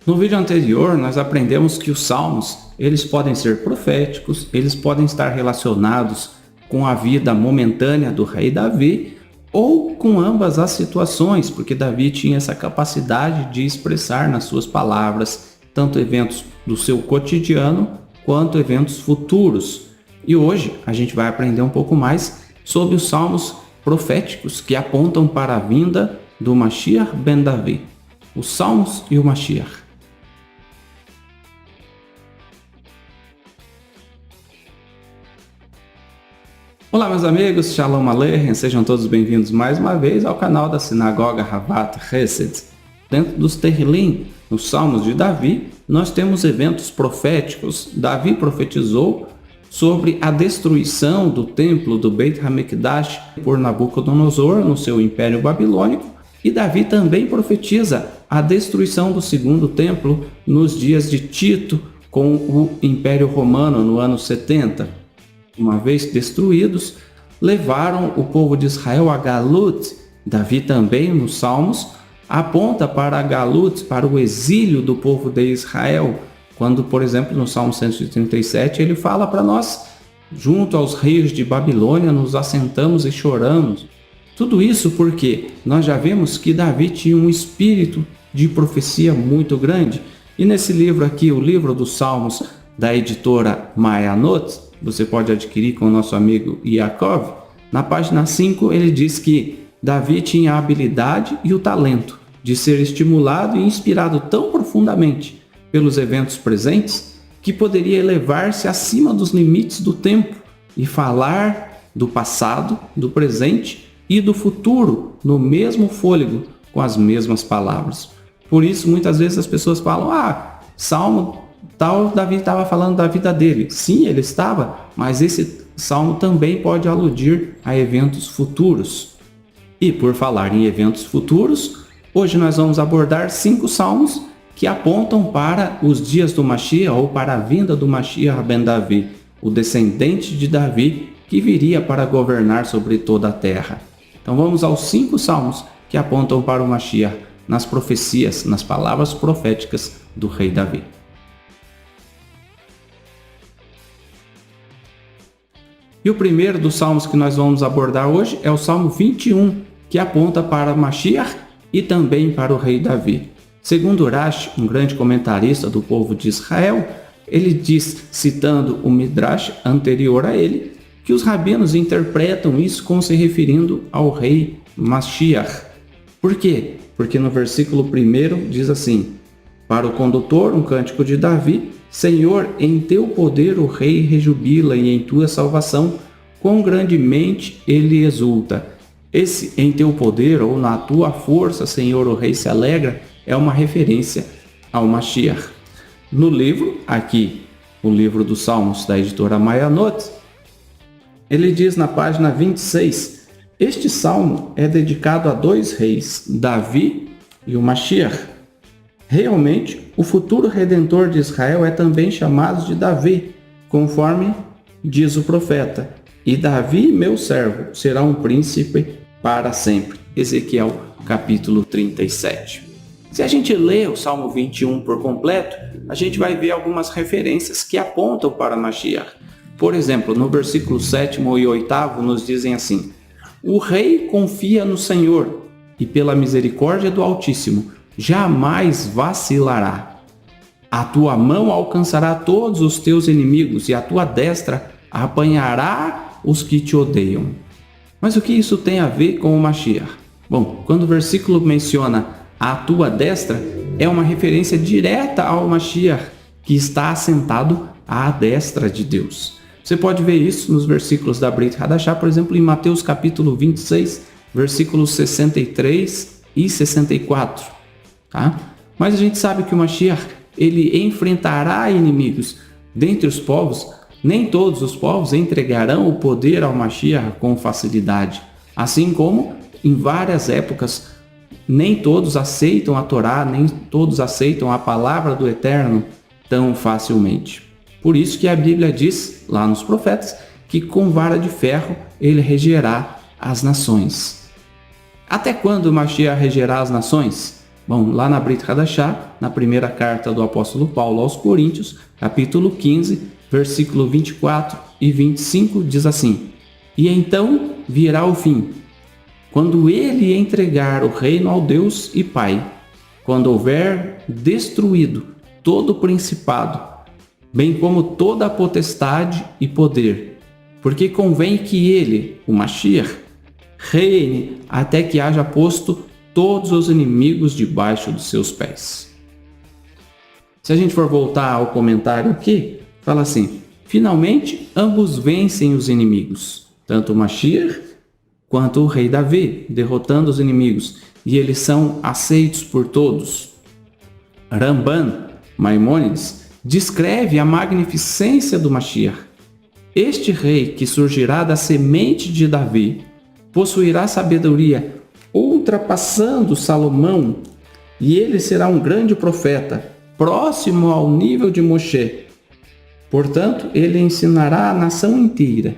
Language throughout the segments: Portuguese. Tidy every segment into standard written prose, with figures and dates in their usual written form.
No vídeo anterior, nós aprendemos que os salmos, eles podem ser proféticos, eles podem estar relacionados com a vida momentânea do rei Davi ou com ambas as situações, porque Davi tinha essa capacidade de expressar nas suas palavras tanto eventos do seu cotidiano quanto eventos futuros. E hoje a gente vai aprender um pouco mais sobre os salmos proféticos que apontam para a vinda do Mashiach ben Davi, os salmos e o Mashiach. Olá meus amigos, Shalom Aleichem, sejam todos bem-vindos mais uma vez ao canal da Sinagoga Havat Hesed. Dentro dos Tehillim, nos Salmos de Davi, nós temos eventos proféticos. Davi profetizou sobre a destruição do templo do Beit HaMikdash por Nabucodonosor no seu Império Babilônico, e Davi também profetiza a destruição do segundo templo nos dias de Tito com o Império Romano no ano 70. Uma vez destruídos, levaram o povo de Israel a Galut. Davi também, nos Salmos, aponta para a Galut, para o exílio do povo de Israel. Quando, por exemplo, no Salmo 137, ele fala para nós: junto aos rios de Babilônia nos assentamos e choramos. Tudo isso porque nós já vemos que Davi tinha um espírito de profecia muito grande. E nesse livro aqui, o livro dos Salmos, da editora Mayanot, você pode adquirir com o nosso amigo Yaakov. Na página 5 ele diz que Davi tinha a habilidade e o talento de ser estimulado e inspirado tão profundamente pelos eventos presentes que poderia elevar-se acima dos limites do tempo e falar do passado, do presente e do futuro no mesmo fôlego, com as mesmas palavras. Por isso muitas vezes as pessoas falam: Salmo tal, Davi estava falando da vida dele. Sim, ele estava, mas esse salmo também pode aludir a eventos futuros. E por falar em eventos futuros, hoje nós vamos abordar 5 salmos que apontam para os dias do Mashiach ou para a vinda do Mashiach ben Davi, o descendente de Davi que viria para governar sobre toda a terra. Então vamos aos 5 salmos que apontam para o Mashiach nas profecias, nas palavras proféticas do rei Davi. E o primeiro dos salmos que nós vamos abordar hoje é o Salmo 21, que aponta para Mashiach e também para o rei Davi. Segundo Rashi, um grande comentarista do povo de Israel, ele diz, citando o Midrash anterior a ele, que os rabinos interpretam isso como se referindo ao rei Mashiach. Por quê? Porque no versículo 1 diz assim: para o condutor, um cântico de Davi: Senhor, em teu poder o rei rejubila e em tua salvação, quão grandemente ele exulta. Esse em teu poder ou na tua força, Senhor, o rei se alegra, é uma referência ao Mashiach. No livro, aqui, o livro dos Salmos da editora Mayanot, ele diz na página 26, este salmo é dedicado a 2 reis, Davi e o Mashiach. Realmente, o futuro redentor de Israel é também chamado de Davi, conforme diz o profeta: e Davi, meu servo, será um príncipe para sempre. Ezequiel capítulo 37. Se a gente lê o Salmo 21 por completo, a gente vai ver algumas referências que apontam para Mashiach. Por exemplo, no versículo 7º e 8º nos dizem assim: o rei confia no Senhor, e pela misericórdia do Altíssimo jamais vacilará. A tua mão alcançará todos os teus inimigos e a tua destra apanhará os que te odeiam. Mas o que isso tem a ver com o Mashiach? Bom, quando o versículo menciona a tua destra, é uma referência direta ao Mashiach, que está assentado à destra de Deus. Você pode ver isso nos versículos da Brit Hadashah, por exemplo, em Mateus capítulo 26, versículos 63 e 64. Mas a gente sabe que o Mashiach, ele enfrentará inimigos. Dentre os povos, nem todos os povos entregarão o poder ao Mashiach com facilidade. Assim como, em várias épocas, nem todos aceitam a Torá, nem todos aceitam a palavra do Eterno tão facilmente. Por isso que a Bíblia diz, lá nos profetas, que com vara de ferro ele regerá as nações. Até quando o Mashiach regerá as nações? Bom, lá na Brit Hadashah, na primeira carta do apóstolo Paulo aos Coríntios, capítulo 15, versículo 24 e 25, diz assim: E então virá o fim, quando ele entregar o reino ao Deus e Pai, quando houver destruído todo o principado, bem como toda a potestade e poder, porque convém que ele, o Mashiach, reine até que haja posto todos os inimigos debaixo dos seus pés. Se a gente for voltar ao comentário aqui, fala assim: finalmente ambos vencem os inimigos, tanto o Mashiach quanto o rei Davi, derrotando os inimigos, e eles são aceitos por todos. Ramban, Maimônides, descreve a magnificência do Mashiach. Este rei que surgirá da semente de Davi possuirá sabedoria ultrapassando Salomão, e ele será um grande profeta, próximo ao nível de Moshe. Portanto, ele ensinará a nação inteira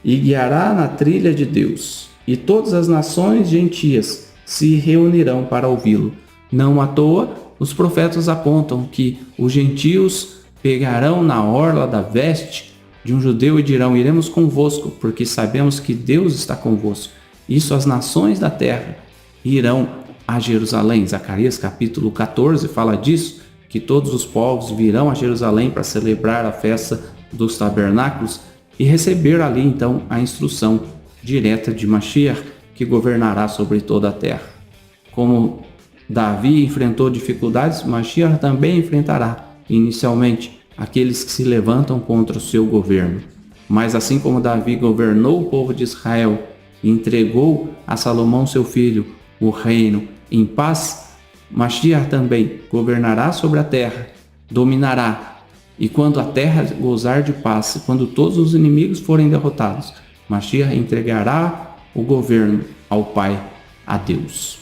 e guiará na trilha de Deus, e todas as nações gentias se reunirão para ouvi-lo. Não à toa, os profetas apontam que os gentios pegarão na orla da veste de um judeu e dirão: iremos convosco, porque sabemos que Deus está convosco. Isso as nações da terra irão a Jerusalém. Zacarias capítulo 14 fala disso, que todos os povos virão a Jerusalém para celebrar a festa dos tabernáculos e receber ali então a instrução direta de Mashiach, que governará sobre toda a terra. Como Davi enfrentou dificuldades, Mashiach também enfrentará, inicialmente, aqueles que se levantam contra o seu governo. Mas assim como Davi governou o povo de Israel e entregou a Salomão seu filho o reino em paz, Mashiach também governará sobre a terra, dominará. E quando a terra gozar de paz, quando todos os inimigos forem derrotados, Mashiach entregará o governo ao Pai, a Deus.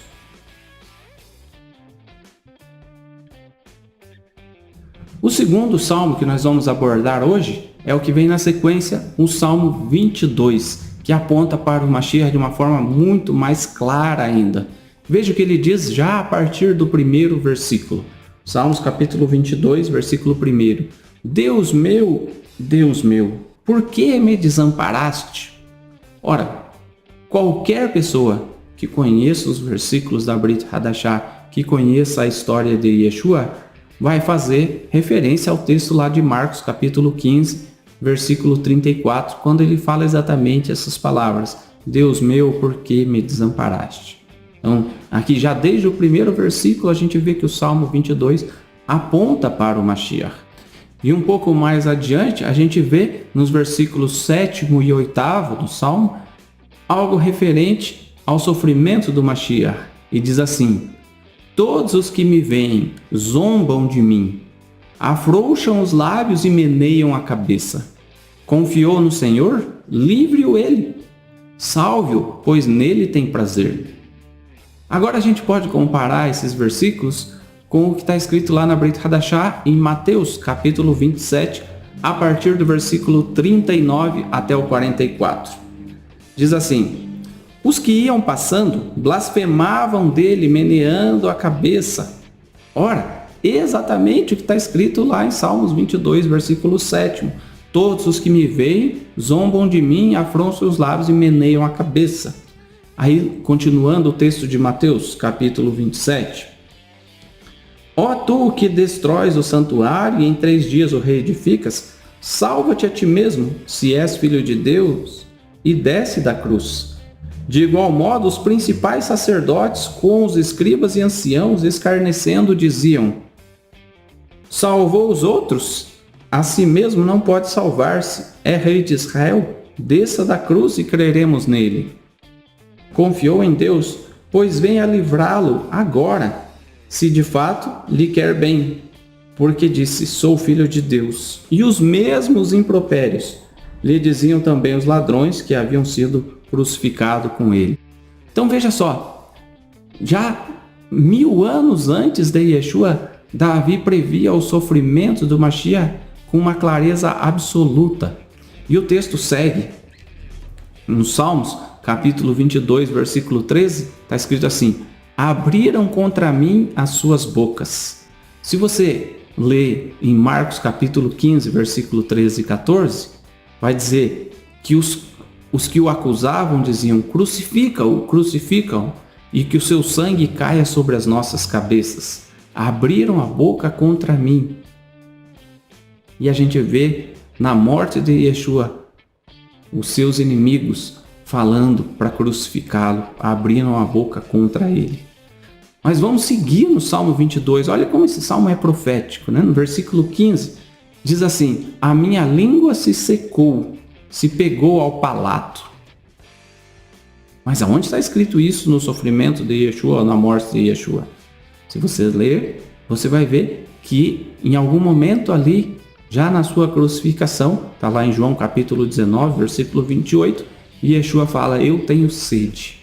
O segundo salmo que nós vamos abordar hoje é o que vem na sequência, o Salmo 22, que aponta para o Mashiach de uma forma muito mais clara ainda. Veja o que ele diz já a partir do primeiro versículo. Salmos capítulo 22, versículo 1. Deus meu, por que me desamparaste? Ora, qualquer pessoa que conheça os versículos da Brit Hadashah, que conheça a história de Yeshua, vai fazer referência ao texto lá de Marcos capítulo 15, versículo 34, quando ele fala exatamente essas palavras: Deus meu, por que me desamparaste? Então, aqui já desde o primeiro versículo a gente vê que o Salmo 22 aponta para o Mashiach. E um pouco mais adiante a gente vê nos versículos 7º e 8º do Salmo algo referente ao sofrimento do Mashiach. E diz assim: todos os que me veem zombam de mim, afrouxam os lábios e meneiam a cabeça. Confiou no Senhor? Livre-o ele. Salve-o, pois nele tem prazer. Agora a gente pode comparar esses versículos com o que está escrito lá na Brit Hadashah em Mateus, capítulo 27, a partir do versículo 39 até o 44. Diz assim: os que iam passando blasfemavam dele, meneando a cabeça. Ora, exatamente o que está escrito lá em Salmos 22, versículo 7. Todos os que me veem zombam de mim, afronçam os lábios e meneiam a cabeça. Aí, continuando o texto de Mateus, capítulo 27. Ó tu que destróis o santuário e em 3 dias o reedificas, salva-te a ti mesmo, se és filho de Deus, e desce da cruz. De igual modo, os principais sacerdotes, com os escribas e anciãos, escarnecendo, diziam: salvou os outros? A si mesmo não pode salvar-se. É rei de Israel? Desça da cruz e creremos nele. Confiou em Deus, pois venha livrá-lo agora, se de fato lhe quer bem, porque disse: sou filho de Deus. E os mesmos impropérios lhe diziam também os ladrões que haviam sido crucificados com ele. Então veja só, já 1000 anos antes de Yeshua, Davi previa o sofrimento do Mashiach com uma clareza absoluta. E o texto segue. No Salmos, capítulo 22, versículo 13, está escrito assim: abriram contra mim as suas bocas. Se você lê em Marcos capítulo 15, versículo 13 e 14, vai dizer que os que o acusavam diziam: crucifica-o, crucificam, e que o seu sangue caia sobre as nossas cabeças. Abriram a boca contra mim. E a gente vê na morte de Yeshua os seus inimigos falando para crucificá-lo, abriram a boca contra ele. Mas vamos seguir no Salmo 22. Olha como esse salmo é profético, né? No versículo 15 diz assim: a minha língua se secou, se pegou ao palato. Mas aonde está escrito isso no sofrimento de Yeshua, na morte de Yeshua? Se você ler, você vai ver que em algum momento ali, já na sua crucificação, está lá em João capítulo 19, versículo 28, Yeshua fala: eu tenho sede.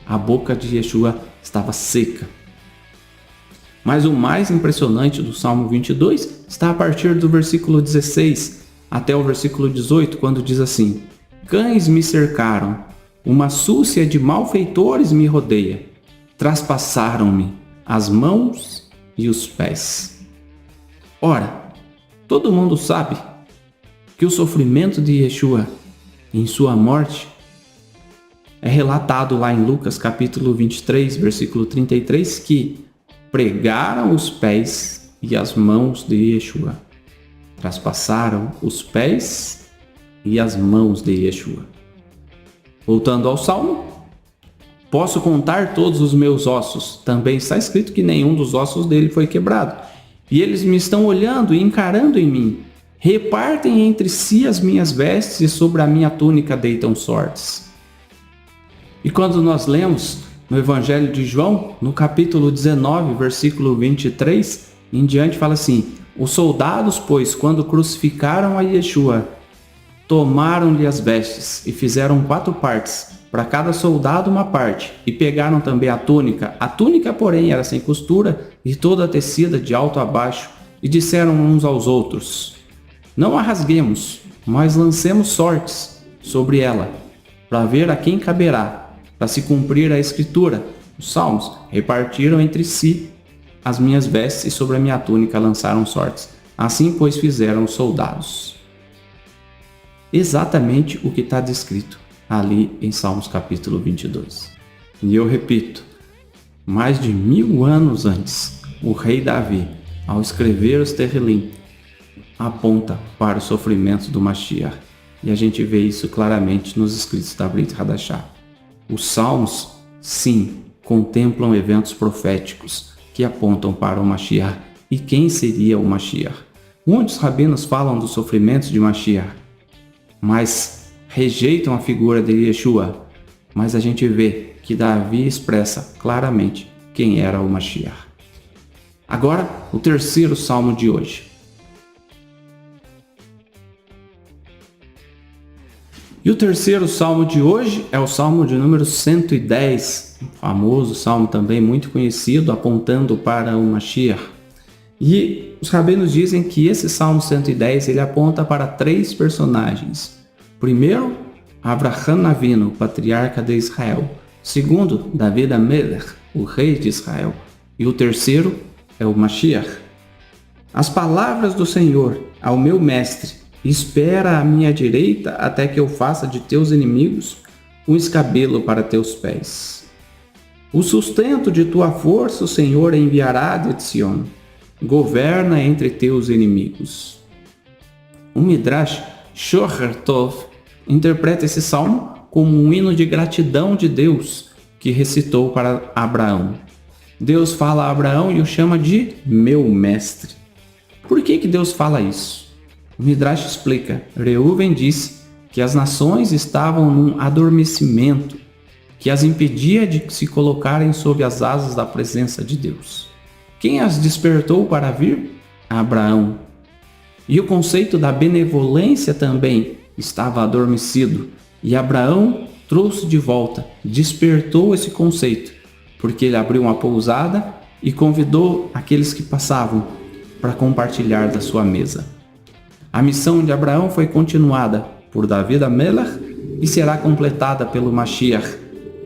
A boca de Yeshua estava seca. Mas o mais impressionante do Salmo 22 está a partir do versículo 16 até o versículo 18, quando diz assim: cães me cercaram, uma súcia de malfeitores me rodeia, traspassaram-me as mãos e os pés. Ora, todo mundo sabe que o sofrimento de Yeshua em sua morte é relatado lá em Lucas capítulo 23, versículo 33, que pregaram os pés e as mãos de Yeshua. Traspassaram os pés e as mãos de Yeshua. Voltando ao Salmo, posso contar todos os meus ossos. Também está escrito que nenhum dos ossos dele foi quebrado. E eles me estão olhando e encarando em mim. Repartem entre si as minhas vestes e sobre a minha túnica deitam sortes. E quando nós lemos no Evangelho de João, no capítulo 19, versículo 23, em diante fala assim: os soldados, pois, quando crucificaram a Yeshua, tomaram-lhe as vestes e fizeram 4 partes, para cada soldado uma parte, e pegaram também a túnica. A túnica, porém, era sem costura e toda tecida de alto a baixo, e disseram uns aos outros: não a rasguemos, mas lancemos sortes sobre ela, para ver a quem caberá. Para se cumprir a escritura, os salmos, repartiram entre si as minhas vestes e sobre a minha túnica lançaram sortes. Assim, pois, fizeram os soldados. Exatamente o que está descrito ali em Salmos capítulo 22. E eu repito, mais de 1000 anos antes, o rei Davi, ao escrever os Terrilim, aponta para o sofrimento do Mashiach. E a gente vê isso claramente nos escritos da Brit Hadashah. Os salmos, sim, contemplam eventos proféticos que apontam para o Mashiach. E quem seria o Mashiach? Muitos rabinos falam dos sofrimentos de Mashiach, mas rejeitam a figura de Yeshua. Mas a gente vê que Davi expressa claramente quem era o Mashiach. Agora, o terceiro salmo de hoje. E o terceiro salmo de hoje é o salmo de número 110, um famoso salmo também muito conhecido, apontando para o Mashiach. E os rabinos dizem que esse salmo 110 ele aponta para 3 personagens. Primeiro, Avraham Avinu, o patriarca de Israel. Segundo, David Amelech, o rei de Israel. E o terceiro é o Mashiach. As palavras do Senhor ao meu mestre: espera à minha direita até que eu faça de teus inimigos um escabelo para teus pés. O sustento de tua força o Senhor enviará de Sion. Governa entre teus inimigos. O Midrash Shocher Tov interpreta esse salmo como um hino de gratidão de Deus que recitou para Abraão. Deus fala a Abraão e o chama de meu mestre. Por que Deus fala isso? O Midrash explica: Reuven disse que as nações estavam num adormecimento que as impedia de se colocarem sob as asas da presença de Deus. Quem as despertou para vir? Abraão. E o conceito da benevolência também estava adormecido, e Abraão trouxe de volta, despertou esse conceito, porque ele abriu uma pousada e convidou aqueles que passavam para compartilhar da sua mesa. A missão de Abraão foi continuada por David Amelech e será completada pelo Mashiach,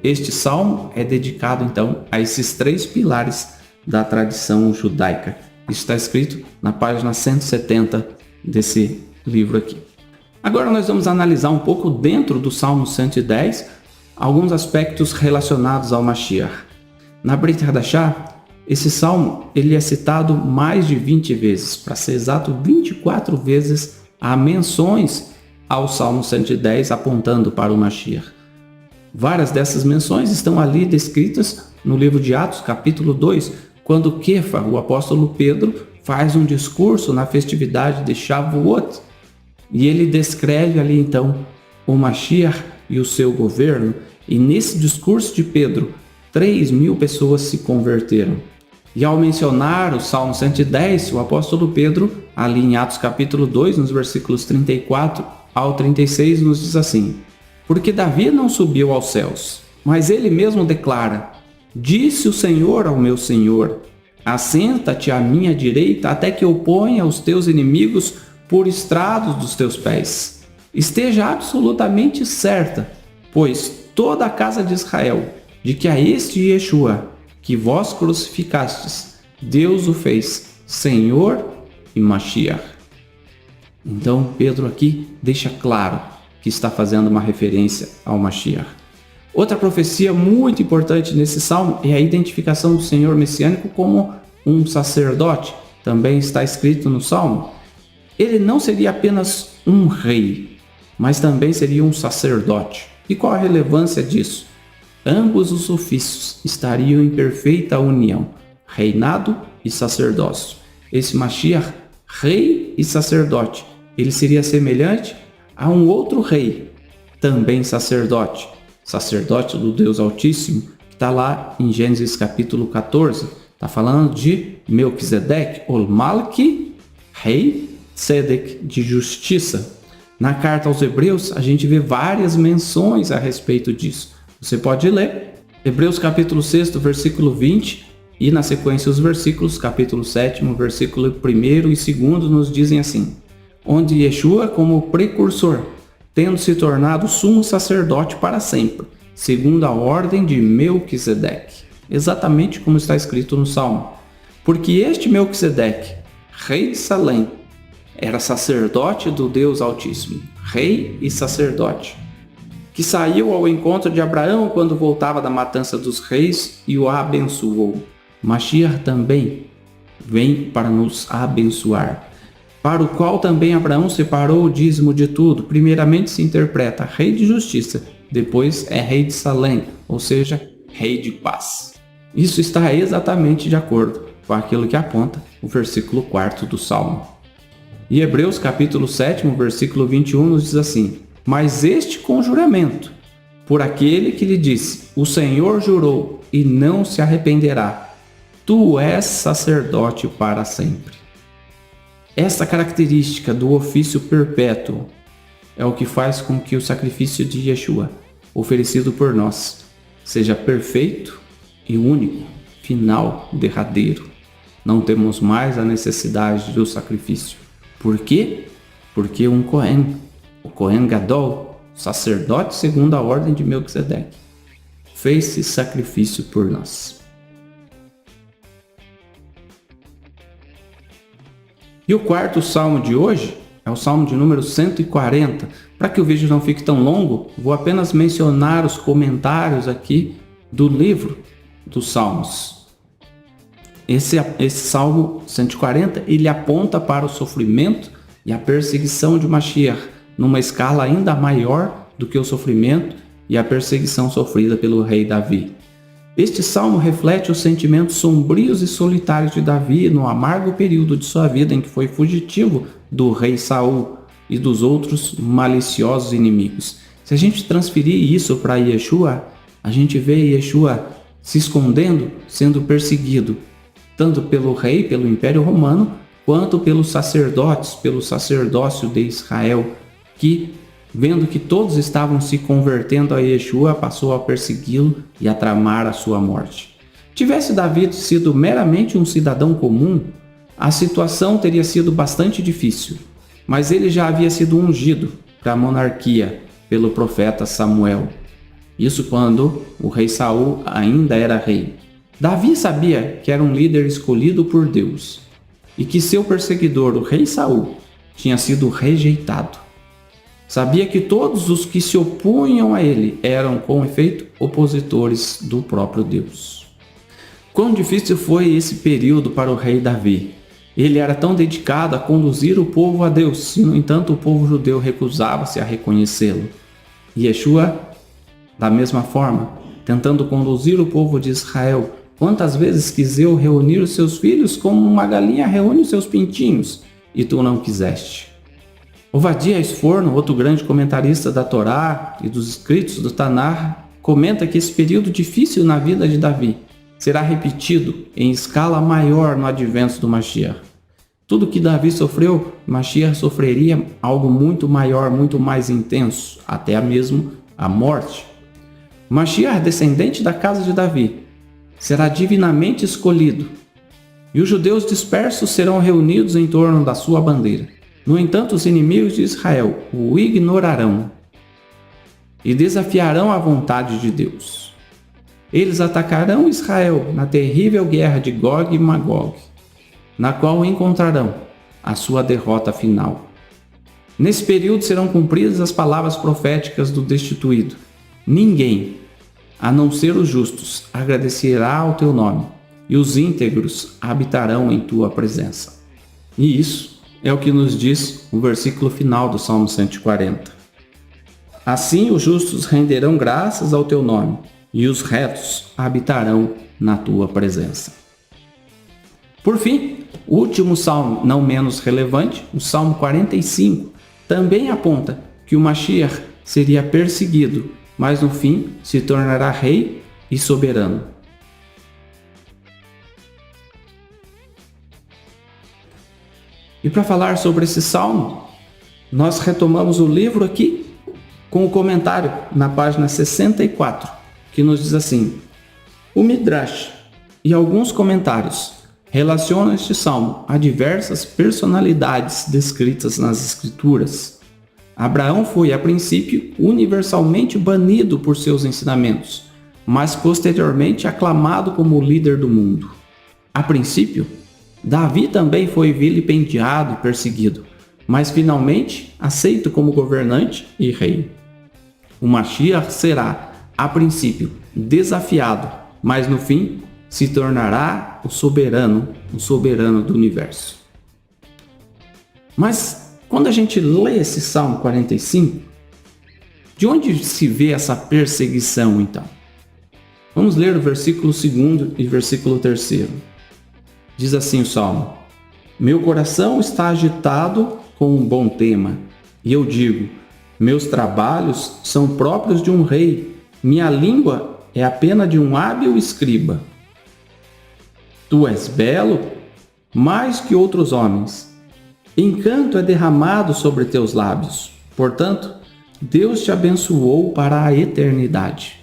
este salmo é dedicado então a esses 3 pilares da tradição judaica. Isso está escrito na página 170 desse livro aqui. Agora nós vamos analisar um pouco dentro do Salmo 110 alguns aspectos relacionados ao Mashiach. Na Brit Hadashah, esse salmo ele é citado mais de 20 vezes, para ser exato 24 vezes há menções ao Salmo 110 apontando para o Mashiach. Várias dessas menções estão ali descritas no livro de Atos, capítulo 2, quando Kefa, o apóstolo Pedro, faz um discurso na festividade de Shavuot, e ele descreve ali então o Mashiach e o seu governo, e nesse discurso de Pedro, 3.000 pessoas se converteram. E ao mencionar o Salmo 110, o apóstolo Pedro, ali em Atos capítulo 2, nos versículos 34 ao 36, nos diz assim: porque Davi não subiu aos céus, mas ele mesmo declara: disse o Senhor ao meu Senhor, assenta-te à minha direita até que eu ponha os teus inimigos por estrados dos teus pés. Esteja absolutamente certa, pois toda a casa de Israel, de que a este Yeshua, que vós crucificastes, Deus o fez Senhor e Mashiach. Então Pedro aqui deixa claro que está fazendo uma referência ao Mashiach. Outra profecia muito importante nesse salmo é a identificação do Senhor messiânico como um sacerdote. Também está escrito no salmo. Ele não seria apenas um rei, mas também seria um sacerdote. E qual a relevância disso? Ambos os ofícios estariam em perfeita união, reinado e sacerdócio. Esse Mashiach, rei e sacerdote, ele seria semelhante a um outro rei, também sacerdote, sacerdote do Deus Altíssimo, que está lá em Gênesis capítulo 14, está falando de Melquisedeque, ol Malki, rei Tzedek, de justiça. Na carta aos Hebreus, a gente vê várias menções a respeito disso. Você pode ler Hebreus capítulo 6, versículo 20, e na sequência os versículos, capítulo 7, versículo 1 e 2 nos dizem assim: onde Yeshua como precursor, tendo se tornado sumo sacerdote para sempre, segundo a ordem de Melquisedeque. Exatamente como está escrito no Salmo. Porque este Melquisedeque, rei de Salém, era sacerdote do Deus Altíssimo, rei e sacerdote, que saiu ao encontro de Abraão quando voltava da matança dos reis e o abençoou. Mashiach também vem para nos abençoar, para o qual também Abraão separou o dízimo de tudo. Primeiramente se interpreta rei de justiça, depois é rei de Salém, ou seja, rei de paz. Isso está exatamente de acordo com aquilo que aponta o versículo 4 do Salmo. E Hebreus capítulo 7, versículo 21 nos diz assim: mas este conjuramento, por aquele que lhe disse, o Senhor jurou e não se arrependerá, tu és sacerdote para sempre. Esta característica do ofício perpétuo é o que faz com que o sacrifício de Yeshua, oferecido por nós, seja perfeito e único, final, derradeiro. Não temos mais a necessidade do sacrifício. Por quê? Porque um Cohen, o Cohen Gadol, sacerdote segundo a ordem de Melquisedeque, fez esse sacrifício por nós. E o quarto salmo de hoje é o salmo de número 140. Para que o vídeo não fique tão longo, vou apenas mencionar os comentários aqui do livro dos Salmos. Esse salmo 140, ele aponta para o sofrimento e a perseguição de Mashiach, numa escala ainda maior do que o sofrimento e a perseguição sofrida pelo rei Davi. Este salmo reflete os sentimentos sombrios e solitários de Davi no amargo período de sua vida em que foi fugitivo do rei Saul e dos outros maliciosos inimigos. Se a gente transferir isso para Yeshua, a gente vê Yeshua se escondendo, sendo perseguido, tanto pelo rei, pelo Império Romano, quanto pelos sacerdotes, pelo sacerdócio de Israel, que, vendo que todos estavam se convertendo a Yeshua, passou a persegui-lo e a tramar a sua morte. Tivesse Davi sido meramente um cidadão comum, a situação teria sido bastante difícil, mas ele já havia sido ungido para a monarquia pelo profeta Samuel. Isso quando o rei Saul ainda era rei. Davi sabia que era um líder escolhido por Deus e que seu perseguidor, o rei Saul, tinha sido rejeitado. Sabia que todos os que se opunham a ele eram, com efeito, opositores do próprio Deus. Quão difícil foi esse período para o rei Davi. Ele era tão dedicado a conduzir o povo a Deus, e no entanto o povo judeu recusava-se a reconhecê-lo. E Yeshua, da mesma forma, tentando conduzir o povo de Israel, quantas vezes quis eu reunir os seus filhos como uma galinha reúne os seus pintinhos, e tu não quiseste. Ovadia Sforno, outro grande comentarista da Torá e dos escritos do Tanar, comenta que esse período difícil na vida de Davi será repetido em escala maior no advento do Mashiach. Tudo que Davi sofreu, Mashiach sofreria algo muito maior, muito mais intenso, até mesmo a morte. Mashiach, descendente da casa de Davi, será divinamente escolhido, e os judeus dispersos serão reunidos em torno da sua bandeira. No entanto, os inimigos de Israel o ignorarão e desafiarão a vontade de Deus. Eles atacarão Israel na terrível guerra de Gog e Magog, na qual encontrarão a sua derrota final. Nesse período serão cumpridas as palavras proféticas do destituído. Ninguém, a não ser os justos, agradecerá ao teu nome, e os íntegros habitarão em tua presença. E isso é o que nos diz o versículo final do Salmo 140. Assim os justos renderão graças ao teu nome, e os retos habitarão na tua presença. Por fim, o último salmo, não menos relevante, o Salmo 45, também aponta que o Mashiach seria perseguido, mas no fim se tornará rei e soberano. E para falar sobre esse salmo, nós retomamos o livro aqui com o comentário na página 64, que nos diz assim: o Midrash e alguns comentários relacionam este salmo a diversas personalidades descritas nas Escrituras. Abraão foi, a princípio, universalmente banido por seus ensinamentos, mas posteriormente aclamado como o líder do mundo. A princípio, Davi também foi vilipendiado e perseguido, mas finalmente aceito como governante e rei. O Mashiach será, a princípio, desafiado, mas no fim se tornará o soberano do universo. Mas quando a gente lê esse Salmo 45, de onde se vê essa perseguição então? Vamos ler o versículo 2 e versículo 3. Diz assim o Salmo: meu coração está agitado com um bom tema, e eu digo, meus trabalhos são próprios de um rei, minha língua é a pena de um hábil escriba. Tu és belo, mais que outros homens. Encanto é derramado sobre teus lábios. Portanto, Deus te abençoou para a eternidade.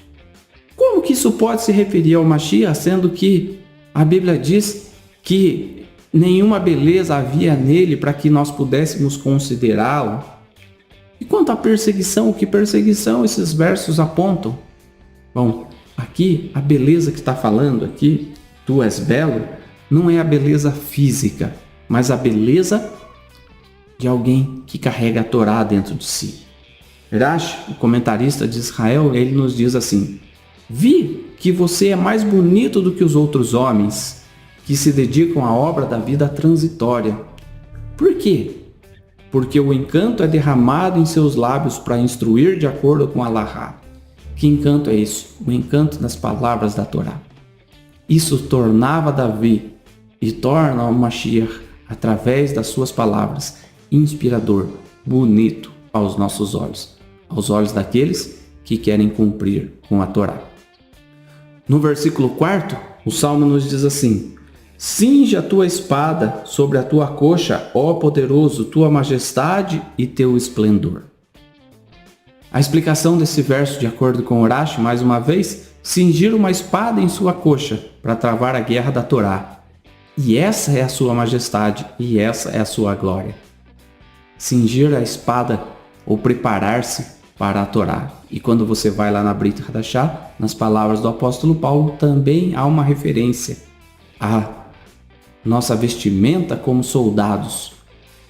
Como que isso pode se referir ao Mashiach, sendo que a Bíblia diz que nenhuma beleza havia nele para que nós pudéssemos considerá-lo? E quanto à perseguição, o que perseguição esses versos apontam? Bom, aqui a beleza que está falando aqui, tu és belo, não é a beleza física, mas a beleza de alguém que carrega a Torá dentro de si. Rashi, o comentarista de Israel, ele nos diz assim: vi que você é mais bonito do que os outros homens que se dedicam à obra da vida transitória. Por quê? Porque o encanto é derramado em seus lábios para instruir de acordo com Allahá. Que encanto é isso? O encanto das palavras da Torá. Isso tornava Davi e torna o Mashiach, através das suas palavras, inspirador, bonito aos nossos olhos, aos olhos daqueles que querem cumprir com a Torá. No versículo 4, o Salmo nos diz assim: cinge a tua espada sobre a tua coxa, ó poderoso, tua majestade e teu esplendor. A explicação desse verso, de acordo com Rashi, mais uma vez, cingir uma espada em sua coxa para travar a guerra da Torá. E essa é a sua majestade e essa é a sua glória. Cingir a espada ou preparar-se para a Torá. E quando você vai lá na Brit Hadashah, nas palavras do apóstolo Paulo, também há uma referência à nossa vestimenta como soldados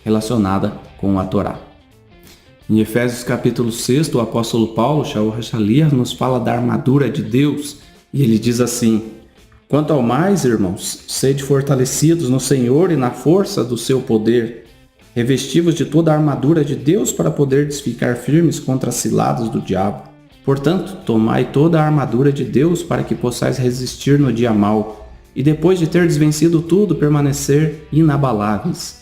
relacionada com a Torá. Em Efésios capítulo 6, o apóstolo Paulo, Shaul HaShaliach, nos fala da armadura de Deus, e ele diz assim: quanto ao mais, irmãos, sede fortalecidos no Senhor e na força do seu poder, revestivos de toda a armadura de Deus para poderdes ficar firmes contra as ciladas do diabo. Portanto, tomai toda a armadura de Deus para que possais resistir no dia mau, e depois de terdes vencido tudo, permanecer inabaláveis.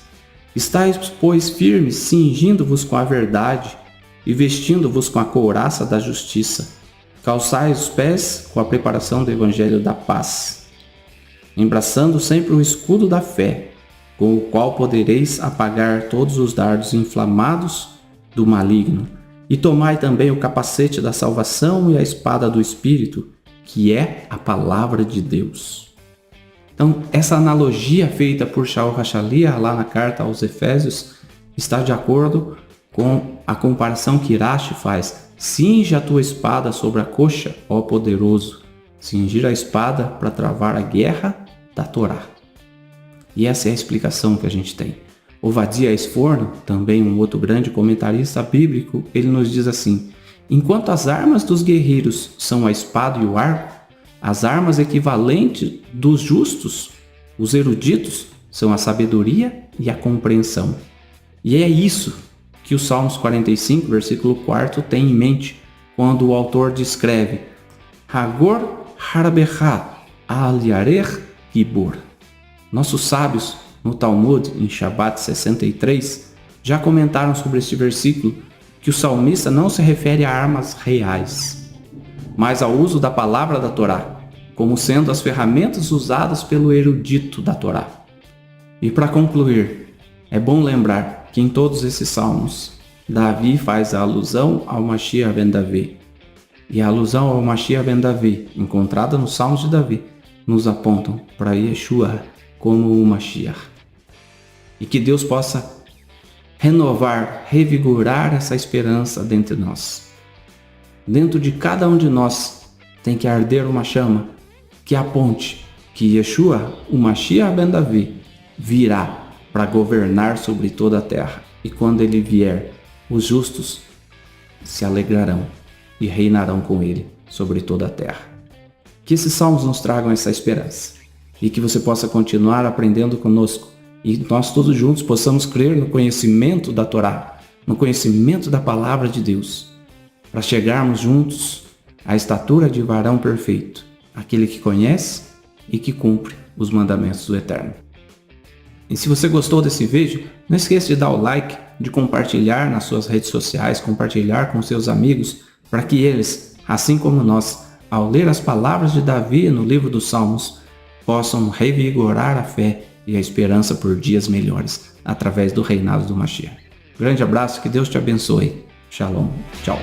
Estais, pois, firmes, cingindo-vos com a verdade e vestindo-vos com a couraça da justiça. Calçai os pés com a preparação do evangelho da paz, embraçando sempre o escudo da fé, com o qual podereis apagar todos os dardos inflamados do maligno. E tomai também o capacete da salvação e a espada do Espírito, que é a palavra de Deus. Então, essa analogia feita por Shaul HaShaliach lá na carta aos Efésios está de acordo com a comparação que Irashi faz. Cinge a tua espada sobre a coxa, ó poderoso. Cingir a espada para travar a guerra da Torá. E essa é a explicação que a gente tem. Ovadia Sforno, também um outro grande comentarista bíblico, ele nos diz assim: enquanto as armas dos guerreiros são a espada e o arco, as armas equivalentes dos justos, os eruditos, são a sabedoria e a compreensão. E é isso que o Salmos 45, versículo 4 tem em mente, quando o autor descreve Hagor Harabecha Al-Yarer Gibor. Nossos sábios, no Talmud, em Shabat 63, já comentaram sobre este versículo que o salmista não se refere a armas reais, mas ao uso da palavra da Torá, como sendo as ferramentas usadas pelo erudito da Torá. E para concluir, é bom lembrar que em todos esses salmos, Davi faz a alusão ao Mashiach ben Davi. E a alusão ao Mashiach ben Davi, encontrada nos salmos de Davi, nos apontam para Yeshua como o Mashiach. E que Deus possa renovar, revigorar essa esperança dentro de nós. Dentro de cada um de nós tem que arder uma chama que aponte que Yeshua, o Mashiach ben Davi, virá para governar sobre toda a terra. E quando ele vier, os justos se alegrarão e reinarão com ele sobre toda a terra. Que esses salmos nos tragam essa esperança e que você possa continuar aprendendo conosco e nós todos juntos possamos crer no conhecimento da Torá, no conhecimento da palavra de Deus, para chegarmos juntos à estatura de varão perfeito, aquele que conhece e que cumpre os mandamentos do Eterno. E se você gostou desse vídeo, não esqueça de dar o like, de compartilhar nas suas redes sociais, compartilhar com seus amigos, para que eles, assim como nós, ao ler as palavras de Davi no livro dos Salmos, possam revigorar a fé e a esperança por dias melhores, através do reinado do Mashiach. Grande abraço, que Deus te abençoe. Shalom. Tchau.